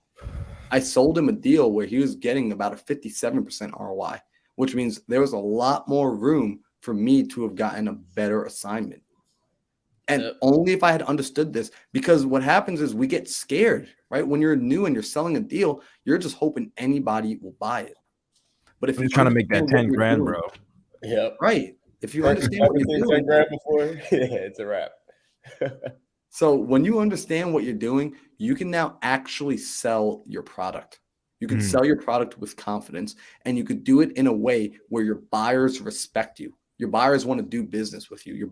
I sold him a deal where he was getting about a 57% ROI, which means there was a lot more room for me to have gotten a better assignment. And only if I had understood this, because what happens is we get scared, right? When you're new and you're selling a deal, you're just hoping anybody will buy it. But if I'm you just trying to make that 10 grand, doing, bro. Yep. Right. If you understand what you're doing, 10 grand before, yeah, it's a wrap. So when you understand what you're doing, you can now actually sell your product. You can sell your product with confidence, and you could do it in a way where your buyers respect you. Your buyers want to do business with you. You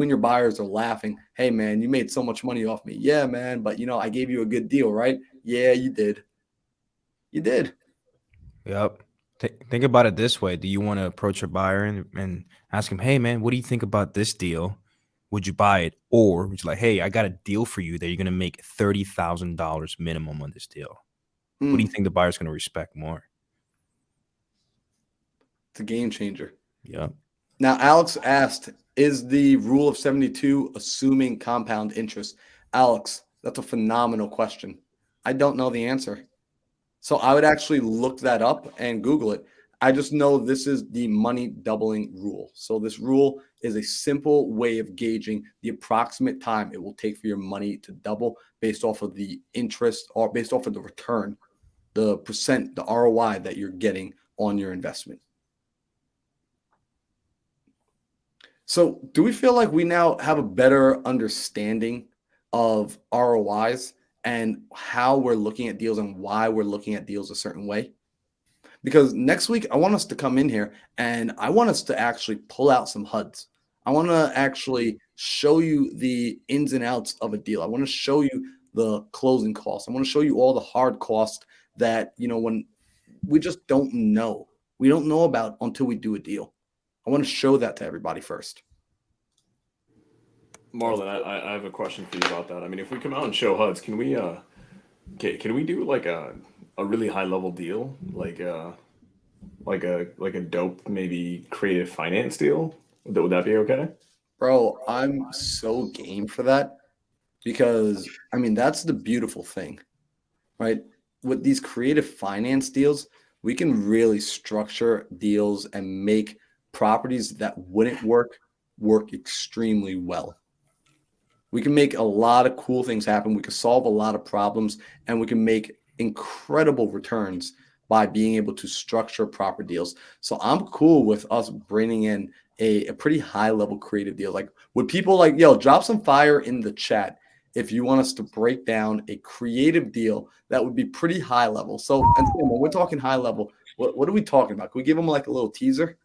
and your buyers are laughing. Hey, man, you made so much money off me. Yeah, man. But, I gave you a good deal, right? Yeah, you did. You did. Yep. Think about it this way. Do you want to approach your buyer and ask him, hey, man, what do you think about this deal? Would you buy it? Or would you like, hey, I got a deal for you that you're going to make $30,000 minimum on this deal? What do you think the buyer's going to respect more? It's a game changer. Yep. Now, Alex asked, is the rule of 72 assuming compound interest? Alex, that's a phenomenal question. I don't know the answer. So I would actually look that up and Google it. I just know this is the money doubling rule. So this rule is a simple way of gauging the approximate time it will take for your money to double based off of the interest or based off of the return, the percent, the ROI that you're getting on your investment. So do we feel like we now have a better understanding of ROIs and how we're looking at deals and why we're looking at deals a certain way? Because next week, I want us to come in here and I want us to actually pull out some HUDs. I want to actually show you the ins and outs of a deal. I want to show you the closing costs. I want to show you all the hard costs that, when we just don't know. We don't know about until we do a deal. I want to show that to everybody first. Marlon, I have a question for you about that. I mean, if we come out and show HUDs, can we do like a really high level deal, like a dope maybe creative finance deal? Would that be okay? Bro, I'm so game for that because that's the beautiful thing, right? With these creative finance deals, we can really structure deals and make properties that wouldn't work extremely well. We can make a lot of cool things happen. We can solve a lot of problems, and we can make incredible returns by being able to structure proper deals. So I'm cool with us bringing in a pretty high level creative deal. Like, would people drop some fire in the chat if you want us to break down a creative deal that would be pretty high level? So, and when we're talking high level, what are we talking about? Can we give them like a little teaser?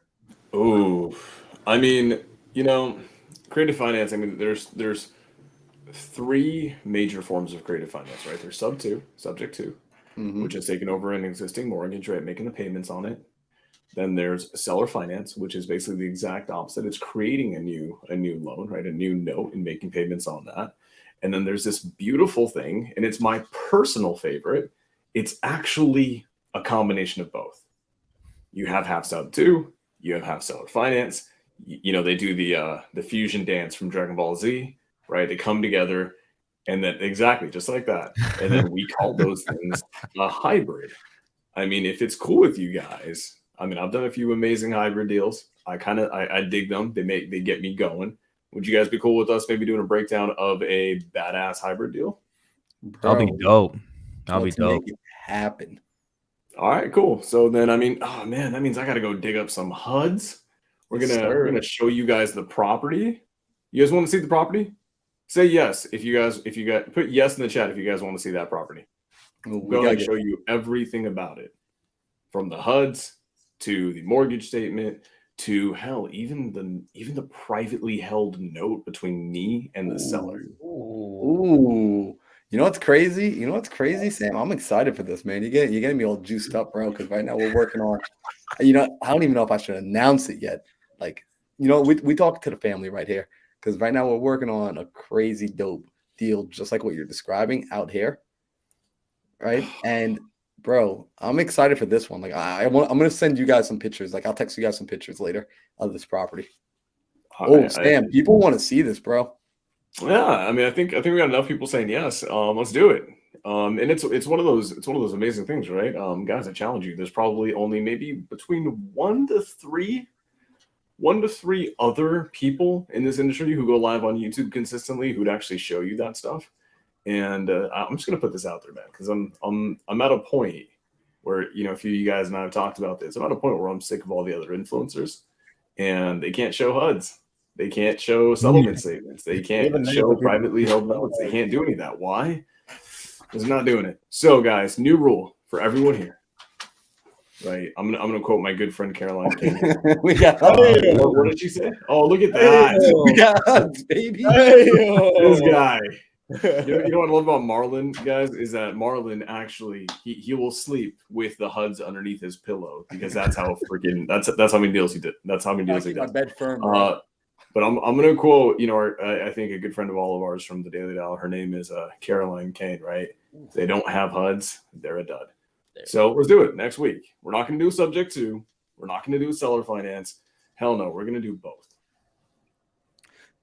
Oh, I mean, creative finance. I mean, there's three major forms of creative finance, right? There's subject to, which is taking over an existing mortgage, right? Making the payments on it. Then there's seller finance, which is basically the exact opposite. It's creating a new loan, right? A new note and making payments on that. And then there's this beautiful thing, and it's my personal favorite. It's actually a combination of both. You have half sub 2, you have half seller finance. You know, they do the fusion dance from Dragon Ball Z, right? They come together, and then exactly just like that. And then we call those things a hybrid. I mean, if it's cool with you guys, I mean, I've done a few amazing hybrid deals. I dig them. They get me going. Would you guys be cool with us maybe doing a breakdown of a badass hybrid deal? That'll be dope. That'll be let's dope. make it happen. All right, cool. So then, I mean, oh man, that means I got to go dig up some HUDs. We're Yes, we're sir. gonna show you guys the property. You guys want to see the property? Say yes if you guys put yes in the chat if you guys want to see that property. We Go gotta ahead and show you everything about it, from the HUDs to the mortgage statement to hell, even the privately held note between me and the seller. Ooh. You know what's crazy? You know what's crazy, Sam? I'm excited for this, man. You're getting me all juiced up, bro. Because right now we're working on, you know, I don't even know if I should announce it yet. Like, you know, we talk to the family right here. Because right now we're working on a crazy dope deal, just like what you're describing out here. Right. And bro, I'm excited for this one. Like I'm gonna send you guys some pictures. Like I'll text you guys some pictures later of this property. Oh, Sam, people want to see this, bro. Yeah, I mean, I think we got enough people saying yes. Let's do it. And it's one of those amazing things, right? Guys, I challenge you. There's probably only maybe between one to three other people in this industry who go live on YouTube consistently who'd actually show you that stuff. And I'm just gonna put this out there, man, because I'm at a point where, you know, a few of you guys and I have talked about this. I'm at a point where I'm sick of all the other influencers, and they can't show HUDs. They can't show settlement statements. They can't show privately held notes. They can't do any of that. Why? Because they're not doing it. So, guys, new rule for everyone here. Right, I'm gonna quote my good friend Caroline King. We got what did she say? Oh, look at that! we got HUDs, baby. This guy. You know what I love about Marlon, guys, is that Marlon actually he will sleep with the HUDs underneath his pillow because that's how freaking that's how many deals he did. That's how many deals he did. My bed firm. But I'm gonna quote, you know, I think a good friend of all of ours from the Daily Dial. Her name is Caroline Kane, right? They don't have HUDs, they're a dud. So let's do it next week. We're not gonna do subject to. We're not gonna do seller finance. Hell no, we're gonna do both.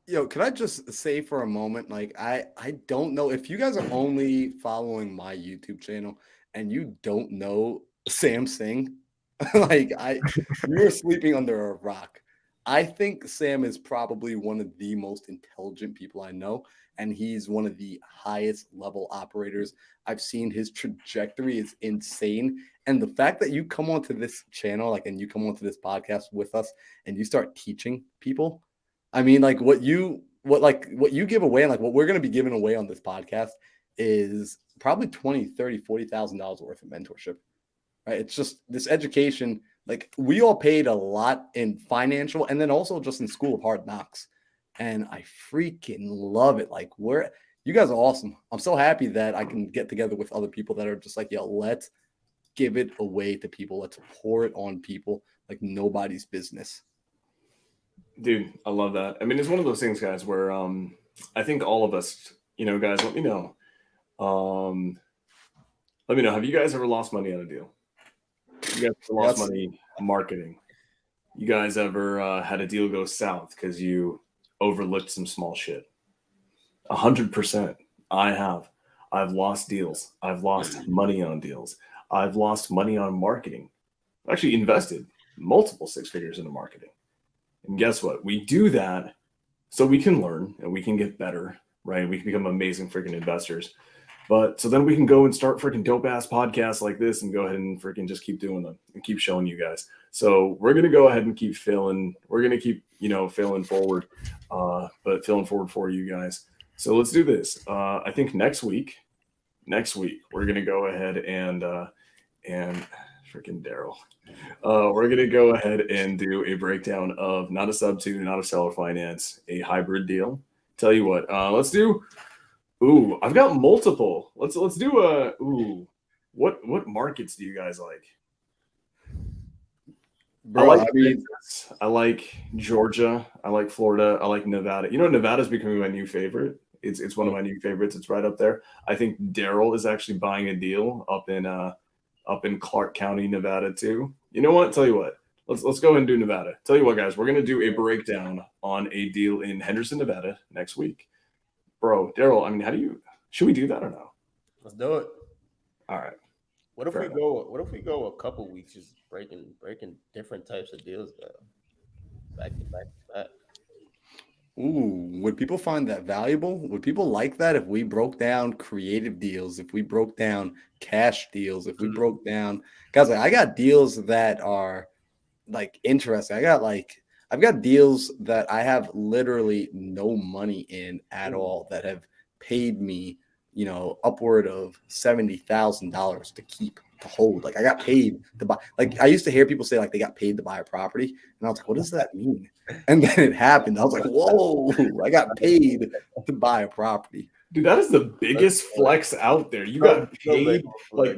Yo, can I just say for a moment, like I don't know if you guys are only following my YouTube channel and you don't know Sam Singh, like you're sleeping under a rock. I think Sam is probably one of the most intelligent people I know, and he's one of the highest level operators I've seen. His trajectory is insane. And the fact that you come onto this channel, like, and you come onto this podcast with us and you start teaching people, I mean, like what you give away and like what we're going to be giving away on this podcast is probably $20,000, $30,000, $40,000 worth of mentorship, right? It's just this education. Like we all paid a lot in financial and then also just in School of Hard Knocks. And I freaking love it. Like you guys are awesome. I'm so happy that I can get together with other people that are just like, yo, let's give it away to people. Let's pour it on people like nobody's business. Dude, I love that. I mean, it's one of those things, guys, where I think all of us, you know, guys, let me know. Let me know. Have you guys ever lost money on a deal? You guys ever lost money marketing? You guys ever had a deal go south because you overlooked some small shit? 100%. I have. I've lost deals. I've lost money on deals. I've lost money on marketing. I've actually invested multiple six figures into marketing. And guess what? We do that so we can learn and we can get better, right? We can become amazing freaking investors. But so then we can go and start freaking dope ass podcasts like this and go ahead and freaking just keep doing them and keep showing you guys. So we're going to go ahead and keep filling. We're going to keep, you know, filling forward, but filling forward for you guys. So let's do this. I think next week, we're going to go ahead and freaking Daryl. We're going to go ahead and do a breakdown of not a sub to, not a seller finance, a hybrid deal. Tell you what, let's do. Ooh, I've got multiple. Let's do a. Ooh, what markets do you guys like? Bro, I like I mean, Texas. I like Georgia. I like Florida. I like Nevada. You know, Nevada's becoming my new favorite. It's one of my new favorites. It's right up there. I think Daryl is actually buying a deal up in Clark County, Nevada too. You know what? Tell you what. Let's go ahead and do Nevada. Tell you what, guys, we're gonna do a breakdown on a deal in Henderson, Nevada next week. Bro, Daryl, I mean, should we do that or no? Let's do it. All right. What if Fair we enough. go? What if we go a couple weeks just breaking different types of deals down, back to back to back? ooh, would people find that valuable? Would people like that if we broke down creative deals, if we broke down cash deals, if we broke down guys, like I got deals that are like interesting. I've got deals that I have literally no money in at all that have paid me, upward of $70,000 to keep to hold. Like I got paid to buy. Like I used to hear people say like they got paid to buy a property, and I was like, what does that mean? And then it happened. I was like, whoa, I got paid to buy a property. Dude, that is the biggest flex out there. You got paid, like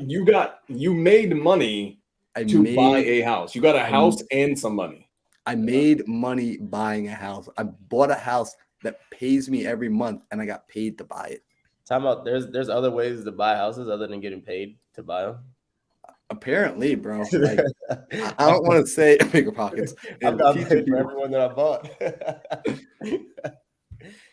you made money I to buy made a house. You got a I house and some money. I made money buying a house. I bought a house that pays me every month, and I got paid to buy it. Time out. There's other ways to buy houses other than getting paid to buy them. Apparently, bro. Like I don't want to say bigger pockets. I've got paid for everyone that I bought.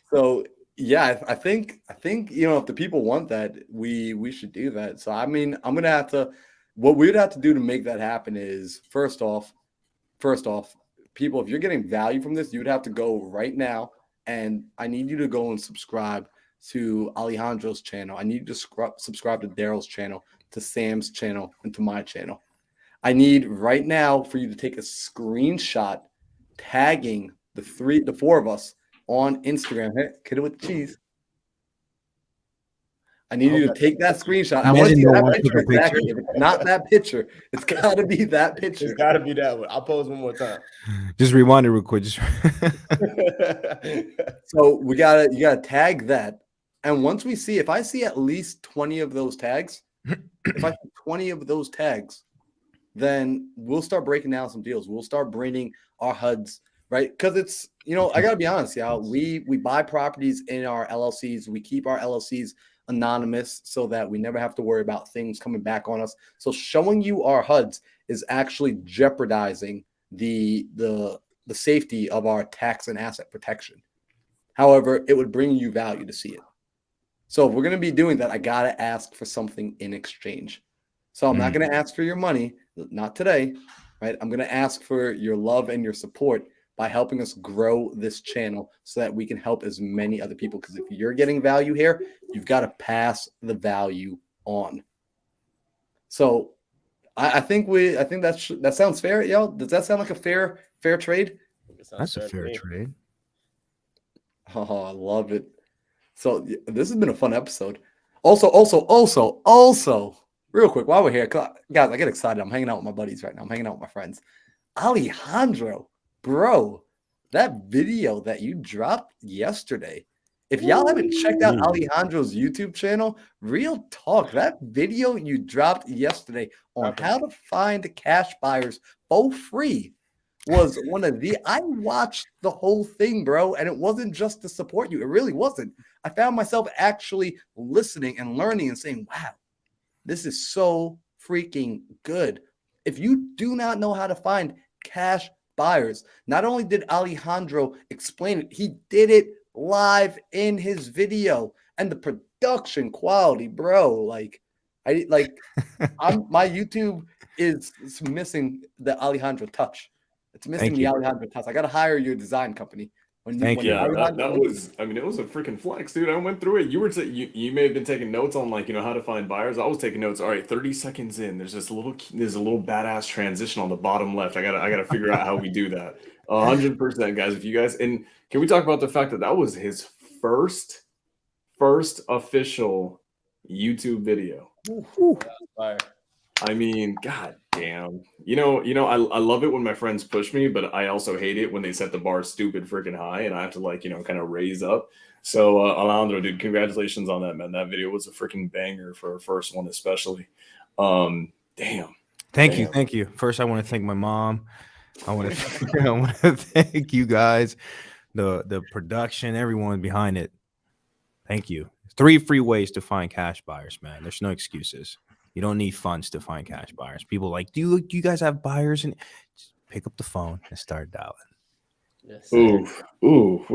So yeah, I think if the people want that, we should do that. So I mean, I'm gonna have to. What we'd have to do to make that happen is first off, people, if you're getting value from this, you'd have to go right now, and I need you to go and subscribe to Alejandro's channel. I need you to subscribe to Daryl's channel, to Sam's channel, and to my channel. I need right now for you to take a screenshot tagging the four of us on Instagram. Hey, kid it with the cheese. I need you to take that screenshot. I want to see that picture exactly. If it's not that picture, it's got to be that picture. It's got to be that one. I'll pose one more time. Just rewind it real quick. So you gotta tag that, and once we see, if I see at least 20 of those tags, then we'll start breaking down some deals. We'll start bringing our HUDs, right? Because it's, I gotta be honest, y'all. We buy properties in our LLCs. We keep our LLCs anonymous so that we never have to worry about things coming back on us. So showing you our HUDs is actually jeopardizing the safety of our tax and asset protection. However, it would bring you value to see it. So if we're going to be doing that, I got to ask for something in exchange. So I'm not going to ask for your money, not today, right? I'm going to ask for your love and your support by helping us grow this channel so that we can help as many other people. Because if you're getting value here, you've got to pass the value on. So I think that sounds fair, y'all. Does that sound like a fair trade? That's a fair trade. Oh, I love it. So this has been a fun episode. Also, real quick, while we're here, guys, I get excited. I'm hanging out with my buddies right now. I'm hanging out with my friends. Alejandro, bro, that video that you dropped yesterday. If y'all haven't checked out Alejandro's YouTube channel, real talk, that video you dropped yesterday on how to find cash buyers for free was I watched the whole thing, bro, and it wasn't just to support you. It really wasn't. I found myself actually listening and learning and saying, wow, this is so freaking good. If you do not know how to find cash buyers, not only did Alejandro explain it, he did it live in his video, and the production quality, bro, my YouTube is missing the Alejandro touch. It's missing the Alejandro touch. I got to hire your design company. Thank you. That was, I mean, it was a freaking flex, dude. I went through it. You may have been taking notes on how to find buyers. I was taking notes. All right, 30 seconds in, there's a little badass transition on the bottom left. I gotta figure out how we do that. 100%, guys. If you guys, and can we talk about the fact that was his first official YouTube video? I mean, god damn. I love it when my friends push me, but I also hate it when they set the bar stupid freaking high and I have to kind of raise up. So Alejandro, dude, congratulations on that, man. That video was a freaking banger for a first one, especially. Damn. Thank you. First, I want to thank my mom. I want to thank you guys, the production, everyone behind it. Thank you. 3 free ways to find cash buyers, man. There's no excuses. You don't need funds to find cash buyers. People are like, do you guys have buyers? And just pick up the phone and start dialing. Yes, sir. Ooh,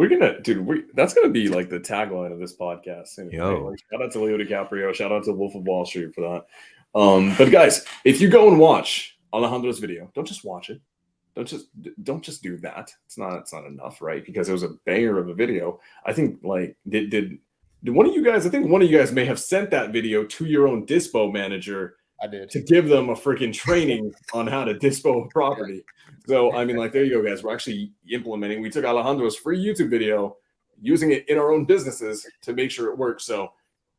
that's gonna be like the tagline of this podcast soon, Yo. right? Like, shout out to Leo DiCaprio, shout out to Wolf of Wall Street for that. But guys, if you go and watch Alejandro's video, don't just watch it. Don't just do that. It's not enough, right? Because it was a banger of a video. I think like did one of you guys, I think one of you guys may have sent that video to your own dispo manager. I did. To give them a freaking training on how to dispo a property. So, I mean, like, there you go, guys. We're actually implementing. We took Alejandro's free YouTube video, using it in our own businesses to make sure it works. So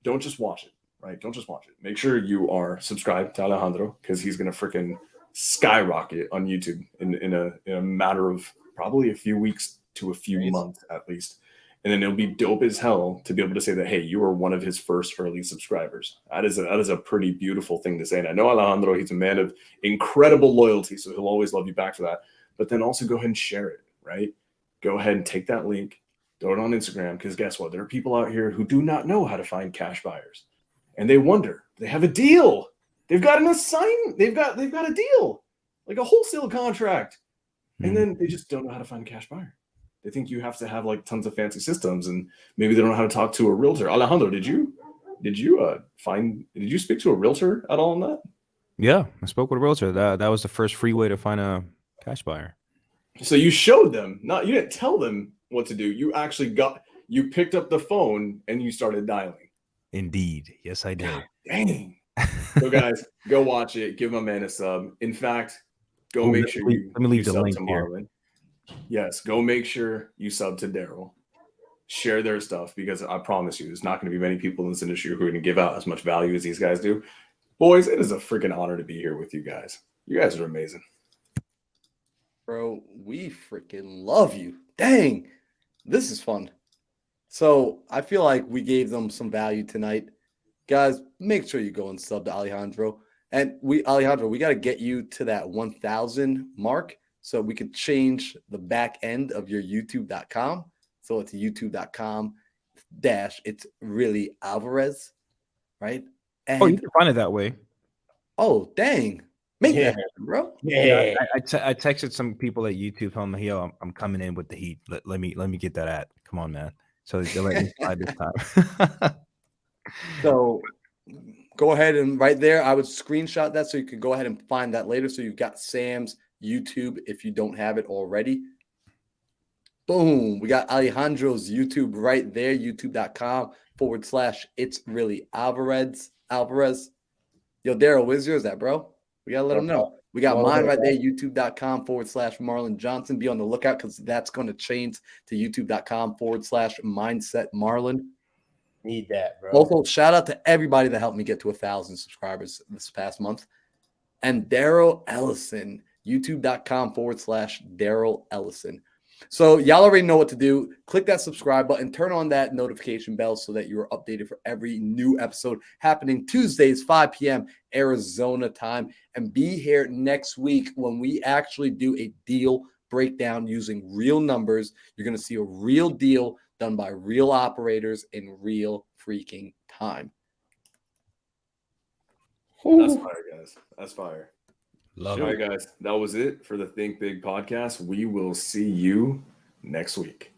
don't just watch it, right? Don't just watch it. Make sure you are subscribed to Alejandro because he's going to freaking skyrocket on YouTube in a matter of probably a few weeks to a few months at least. And then it'll be dope as hell to be able to say that, hey, you are one of his first early subscribers. That is a pretty beautiful thing to say. And I know Alejandro, he's a man of incredible loyalty, so he'll always love you back for that. But then also go ahead and share it, right? Go ahead and take that link, throw it on Instagram, because guess what? There are people out here who do not know how to find cash buyers. And they wonder, they have a deal. They've got an assignment. They've got a deal, like a wholesale contract. And then they just don't know how to find a cash buyer. They think you have to have like tons of fancy systems, and maybe they don't know how to talk to a realtor. Alejandro, did you speak to a realtor at all on that? Yeah, I spoke with a realtor. That was the first free way to find a cash buyer. So you showed them, you didn't tell them what to do. You picked up the phone and you started dialing. Indeed. Yes, I did. God, dang. So guys, go watch it. Give my man a sub. In fact, make sure let me leave the link here. Marlon. Yes, go make sure you sub to Daryl. Share their stuff, because I promise you, there's not going to be many people in this industry who are going to give out as much value as these guys do. Boys, it is a freaking honor to be here with you guys. You guys are amazing. Bro, we freaking love you. Dang, this is fun. So I feel like we gave them some value tonight. Guys, make sure you go and sub to Alejandro. And Alejandro, we got to get you to that 1,000 mark so we can change the back end of your youtube.com. So it's youtube.com/ it's really Alvarez, right? And, you can find it that way. Oh, dang. Make that happen, bro. Yeah. I texted some people at YouTube telling them, yo, I'm coming in with the heat. Let me get that ad. Come on, man. So they let me slide this time. So go ahead and right there, I would screenshot that so you could go ahead and find that later. So you've got Sam's YouTube if you don't have it already. Boom. We got Alejandro's YouTube right there, youtube.com/ it's really Alvarez. Yo, Daryl, where's yours at, bro? We got to let them know. We got mine right there, youtube.com/ Marlon Johnson. Be on the lookout because that's going to change to youtube.com/ mindset Marlon. Need that, bro. Also, shout out to everybody that helped me get to 1,000 subscribers this past month. And Daryl Ellison, youtube.com/ Daryl Ellison. So y'all already know what to do. Click that subscribe button, turn on that notification bell so that you are updated for every new episode happening Tuesdays, 5 p.m. Arizona time. And be here next week when we actually do a deal breakdown using real numbers. You're going to see a real deal done by real operators in real freaking time. That's fire, guys. That's fire. Love All it. right, guys. That was it for the Think Big podcast. We will see you next week.